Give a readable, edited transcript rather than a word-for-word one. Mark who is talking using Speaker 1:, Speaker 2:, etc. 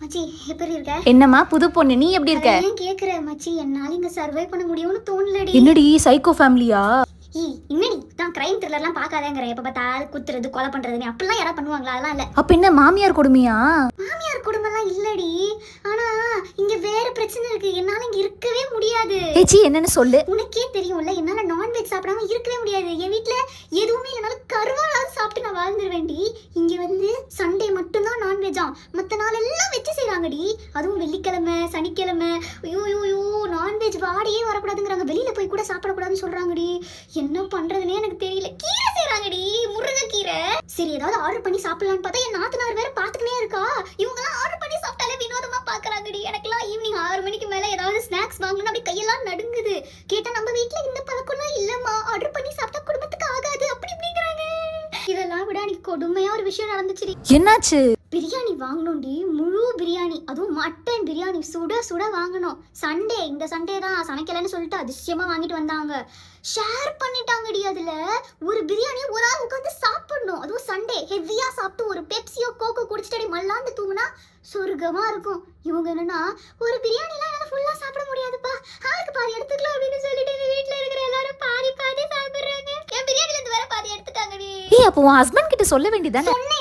Speaker 1: மச்சி எப்படி இருக்க?
Speaker 2: என்னம்மா புது பொண்ணு, நீ எப்படி இருக்க?
Speaker 1: ஏன் கேக்குற மச்சி? என்னால இங்க சர்வை பண்ண முடியும்னு தோணலடி.
Speaker 2: என்னடி சைக்கோ ஃபேமிலியா?
Speaker 1: இன்னடி தான் கிரைம் த்ரில்லர்லாம் பார்க்காதேங்கற. எப்ப பார்த்தாலும் குத்துறது கொலை பண்றது அப்படிலாம் யாரா பண்ணுவாங்களா? அதெல்லாம் இல்ல.
Speaker 2: அப்ப என்ன மாமியார் கொடுமையா?
Speaker 1: மாமியார் குடும்பம்லாம் இல்லடி. ஆனா இங்க வேற பிரச்சனை இருக்கு. என்னால இங்க இருக்கவே முடியாது.
Speaker 2: ஏச்சி என்னன்னு சொல்லு.
Speaker 1: உனக்கே தெரியும்ல, என்னால நான்வெஜ் சாப்பிடாம இருக்கவே முடியாது. என் வீட்ல எதுவுமே இல்லனால கருவாடாவது சாப்பிட்டு நான் வாழ்ந்துருவேன்டி. இங்க வந்து சண்டே மட்டும்தான் நான்வெஜ்ஜா, மத்த நாள் எல்லாம் வெஜ் செய்றாங்கடி. அதுவும் வெள்ளிக்கிழமை சனிக்கிழமை ஐயோ நான்வெஜ் வாடியே வரக்கூடாதுங்கிறாங்க. வெளியில போய் கூட சாப்பிடக்கூடாதுன்னு சொல்றாங்கடி. என்ன பண்றதுனே எனக்கு தெரியல. கீரை செய்றாங்கடி, முருங்கைக்கீரை. சரி ஏதாவது ஆர்டர் பண்ணி சாப்பிடலாம்னு பார்த்தா என் நாத்தனார் வேற பாத்துக்கினே இருக்கா. இவங்கலாம் ஆர்டர் பண்ணி சாப்பிட்டாலே வினோதமா பாக்குறாங்கடி. எனக்குலாம் ஈவினிங் 6 மணிக்கு மேல ஏதாவது ஸ்நாக்ஸ் வாங்கணும் அப்படி கையெல்லாம் நடுங்குது. கேட்டா நம்ம வீட்ல இந்த பழக்கம்லாம் இல்லம்மா, ஆர்டர் பண்ணி சாப்பிட்டா குடும்பத்துக்கு ஆகாது அப்படி இப்படிங்கிறாங்க. இதெல்லாம் விட எனக்கு கொடுமையா ஒரு விஷயம் நடந்துச்சுடி.
Speaker 2: என்னாச்சு?
Speaker 1: பிரியாணி வாங்கணும்டி, முழு பிரியாணி, அதுவும் மட்டன் பிரியாணி சுட சுட வாங்கணும். சண்டே, இந்த சண்டே தான் சமைக்கலன்னு சொல்லிட்டு அதிசயமா வாங்கிட்டு வந்தாங்க. ஷேர் பண்ணிட்டாங்கடி. அதுல ஒரு பிரியாணி ஒரு ஆள் உட்காந்து சாப்பிடணும். அதுவும் சண்டே ஹெவியா சாப்பிட்டு ஒரு பெப்சியோ கோகோ குடிச்சிட்டு மல்லாந்து தூங்குனா சொர்க்கமா இருக்கும். இவங்க என்னன்னா ஒரு பிரியாணிலாம் என்னால ஃபுல்லா சாப்பிட முடியாதுப்பா, ஆளுக்கு பாதி எடுத்துக்கலாம் அப்படின்னு சொல்லிட்டு இந்த வீட்ல இருக்கிற எல்லாரும் பாதி பாதி சாப்பிடுறாங்க. என் பிரியாணில இருந்து வேற பாதி எடுத்துட்டாங்கடி.
Speaker 2: ஏய் அப்போ உன் ஹஸ்பண்ட் கிட்ட சொல்ல வேண்டியதானே?
Speaker 1: சொன்னேன்